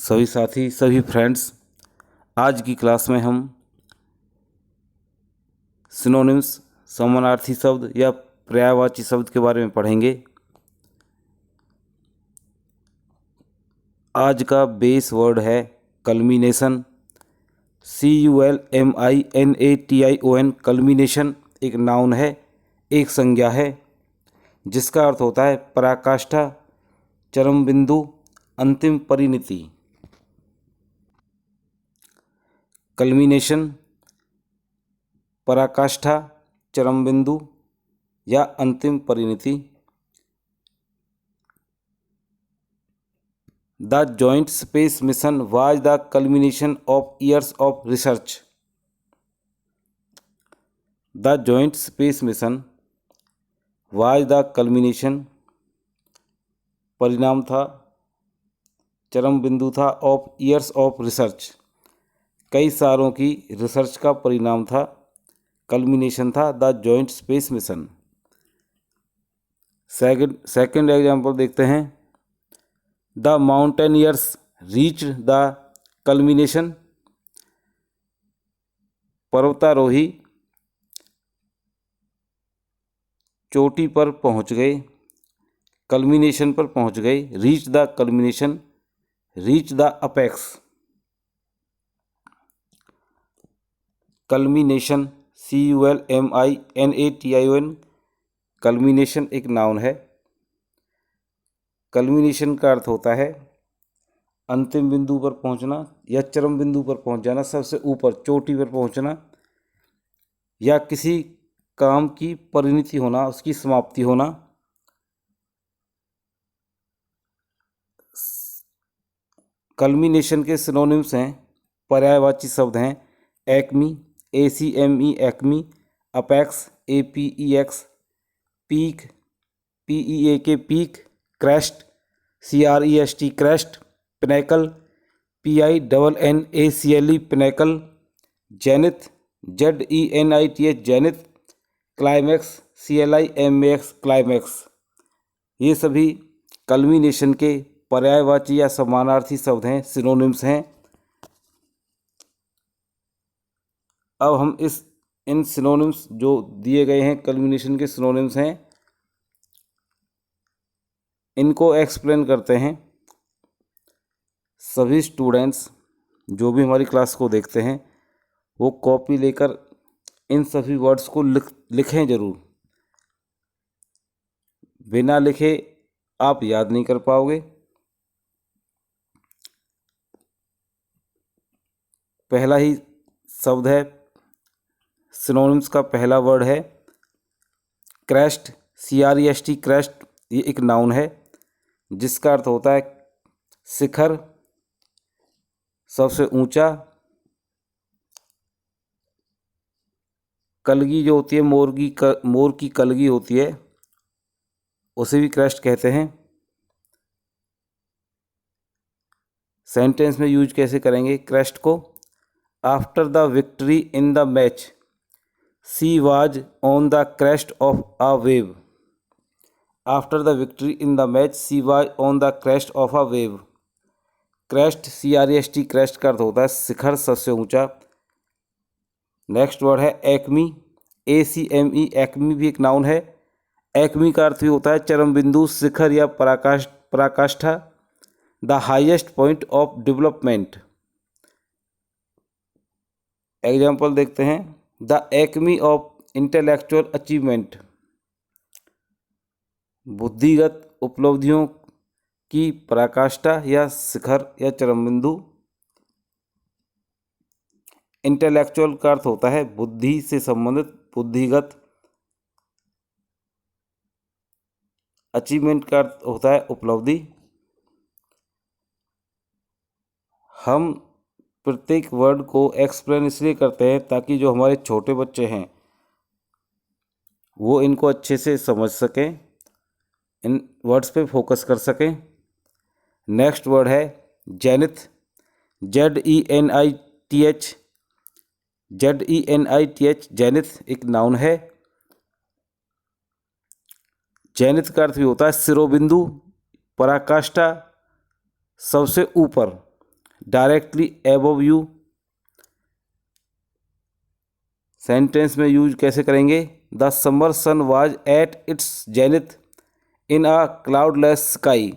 सभी साथी, सभी फ्रेंड्स, आज की क्लास में हम सिनोनिम्स, समानार्थी शब्द या पर्यायवाची शब्द के बारे में पढ़ेंगे। आज का बेस वर्ड है कल्मिनेशन। CULMINATION। कल्मिनेशन एक नाउन है, एक संज्ञा है, जिसका अर्थ होता है पराकाष्ठा, चरम बिंदु, अंतिम परिणति। कल्मिनेशन, पराकाष्ठा, चरम बिंदु या अंतिम परिणति। The joint space mission was the culmination of years of research. The joint space mission was the culmination, परिणाम था, चरम बिंदु था, ऑफ ईयर्स ऑफ रिसर्च, कई सालों की रिसर्च का परिणाम था, कल्मिनेशन था the joint space mission. Second example देखते हैं। The mountaineers reach the culmination. पर्वतारोही चोटी पर पहुंच गए, कल्मिनेशन पर पहुंच गए। Reach the culmination, reach the apex. Culmination, CULMINATION। Culmination एक नाउन है। कल्मिनेशन का अर्थ होता है अंतिम बिंदु पर पहुंचना या चरम बिंदु पर पहुंच जाना, सबसे ऊपर चोटी पर पहुंचना, या किसी काम की परिणति होना, उसकी समाप्ति होना। कल्मिनेशन के सिनोनिम्स हैं, पर्यायवाची शब्द हैं acme, ACME acme, apex, APEX, peak, PEAK peak, crest, CREST crest, pinnacle, PINNACLE pinnacle, zenith, ZENITH zenith, climax, CLIMAX climax. ये सभी कल्मिनेशन के पर्यायवाची या समानार्थी शब्द हैं, सिनोनिम्स हैं। अब हम इन सिनोनिम्स जो दिए गए हैं, कल्मिनेशन के सिनोनिम्स हैं, इनको एक्सप्लेन करते हैं। सभी स्टूडेंट्स जो भी हमारी क्लास को देखते हैं वो कॉपी लेकर इन सभी वर्ड्स को लिखें ज़रूर। बिना लिखे आप याद नहीं कर पाओगे। पहला ही शब्द है, सिनोनिम्स का पहला वर्ड है क्रेस्ट, CREST क्रेस्ट। ये एक नाउन है जिसका अर्थ होता है शिखर, सबसे ऊंचा। कलगी जो होती है, मोर की कलगी होती है, उसे भी क्रेस्ट कहते हैं। सेंटेंस में यूज कैसे करेंगे क्रेस्ट को? After the victory in the match she was on the crest of a wave. After the victory in the match she was on the crest of a wave. Crest, CREST crest का अर्थ होता है शिखर, सबसे ऊंचा। Next word है acme, ACME acme भी एक noun है। एक्मी का अर्थ भी होता है चरम बिंदु, शिखर या पराकाष्ठा, the highest point of development. Example देखते हैं। The acme of intellectual achievement, बुद्धिगत उपलब्धियों की पराकाष्ठा या शिखर या चरम बिंदु। इंटेलेक्चुअल का अर्थ होता है बुद्धि से संबंधित, बुद्धिगत। अचीवमेंट का अर्थ होता है उपलब्धि। हम प्रत्येक वर्ड को एक्सप्लेन इसलिए करते हैं ताकि जो हमारे छोटे बच्चे हैं वो इनको अच्छे से समझ सकें, इन वर्ड्स पे फोकस कर सकें। नेक्स्ट वर्ड है जेनिथ, ZENITH, जेनिथ एक नाउन है। जेनिथ का अर्थ भी होता है शिरोबिंदु, पराकाष्ठा, सबसे ऊपर। डायरेक्टली एबव यू सेंटेंस में यूज कैसे करेंगे? The summer sun was at its zenith in a cloudless sky.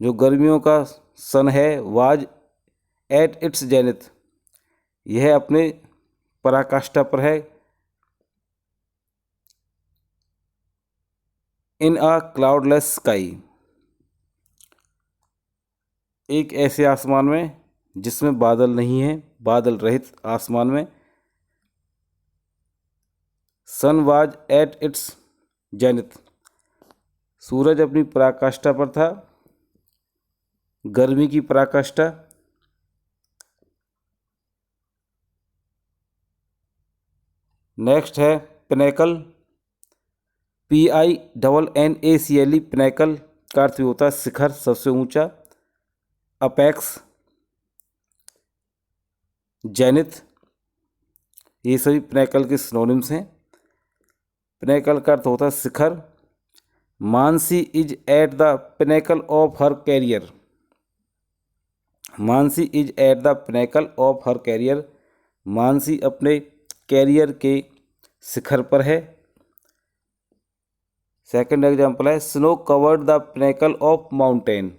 जो गर्मियों का सन है वाज एट इट्स जेनिथ, यह अपने पराकाष्ठा पर है। इन अ क्लाउडलेस स्काई, एक ऐसे आसमान में जिसमें बादल नहीं है, बादल रहित आसमान में। सन वाज एट इट्स जेनिथ, सूरज अपनी पराकाष्ठा पर था, गर्मी की पराकाष्ठा। नेक्स्ट है पिनेकल, PINNACLE, पिनेकल का अर्थ भी होता है शिखर, सबसे ऊंचा। अपेक्स, जेनिथ, ये सभी पिनेकल के सिनोनिम्स हैं। पिनेकल का अर्थ होता है शिखर। Mansi is at the pinnacle of her career, Mansi is at the pinnacle of her career, Mansi अपने कैरियर के शिखर पर है। सेकंड एग्जाम्पल है snow covered the pinnacle of mountain,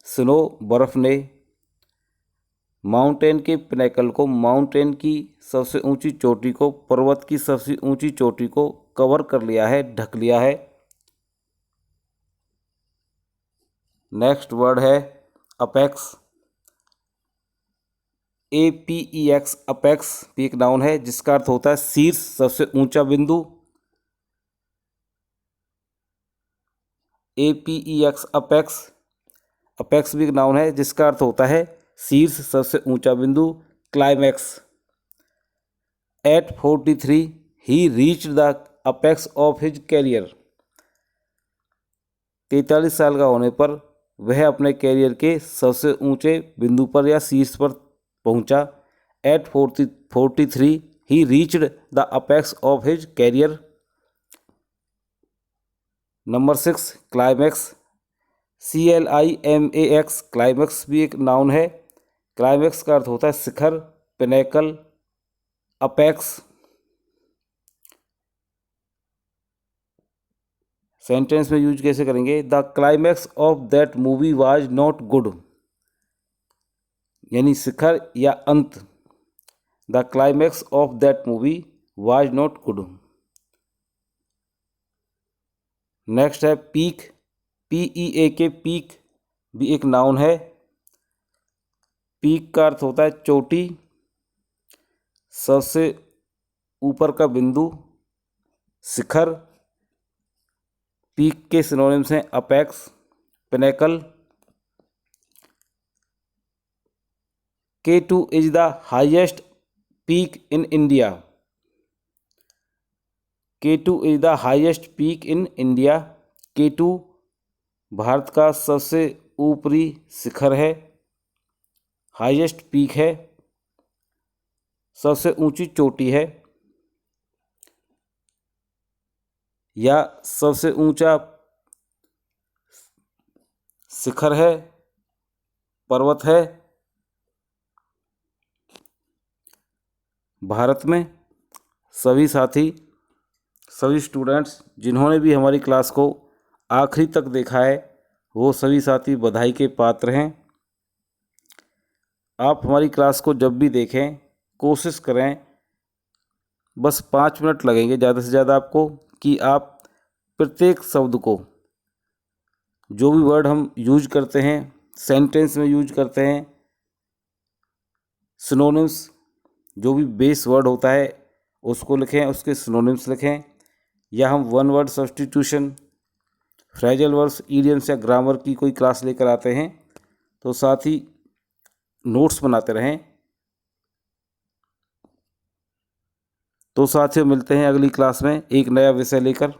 snow बर्फ ने माउंटेन के पिनेकल को, माउंटेन की सबसे ऊंची चोटी को, पर्वत की सबसे ऊंची चोटी को कवर कर लिया है, ढक लिया है। नेक्स्ट वर्ड है अपेक्स, APEX, अपेक्स भी एक नाउन है जिसका अर्थ होता है शीर्ष, सबसे ऊंचा बिंदु। APEX, अपेक्स, अपेक्स भी एक नाउन है जिसका अर्थ होता है शीर्ष, सबसे ऊंचा बिंदु। Climax, at 43 he reached the apex of his career, 43 साल का होने पर वह अपने कैरियर के सबसे ऊंचे बिंदु पर या शीर्ष पर पहुंचा। At 43 he reached the apex of his career. Number 6 climax, CLIMAX, climax भी एक नाउन है। क्लाइमैक्स का अर्थ होता है शिखर, पिनेकल, अपेक्स। सेंटेंस में यूज कैसे करेंगे? The climax of that movie was not good, यानी शिखर या अंत। The climax of that movie was not good. Next है पीक, PEAK, पीक भी एक नाउन है। पीक का अर्थ होता है चोटी, सबसे ऊपर का बिंदु, शिखर। पीक के सिनोनिम्स हैं apex, pinnacle. K2 is the highest peak in India, K2 is the highest peak in India. K2 Bharat का सबसे ऊपरी शिखर है, हाईएस्ट पीक है, सबसे ऊंची चोटी है या सबसे ऊंचा शिखर है, पर्वत है भारत में। सभी साथी, सभी स्टूडेंट्स जिन्होंने भी हमारी क्लास को आखिरी तक देखा है वो सभी साथी बधाई के पात्र हैं। आप हमारी क्लास को जब भी देखें कोशिश करें, बस 5 मिनट लगेंगे ज़्यादा से ज़्यादा आपको, कि आप प्रत्येक शब्द को, जो भी वर्ड हम यूज करते हैं सेंटेंस में यूज करते हैं, सिनोनिम्स, जो भी बेस वर्ड होता है उसको लिखें, उसके सिनोनिम्स लिखें। या हम one word substitution, phrasal words, idioms या ग्रामर की कोई क्लास लेकर आते हैं तो साथ ही नोट्स बनाते रहें। तो साथियों मिलते हैं अगली क्लास में एक नया विषय लेकर।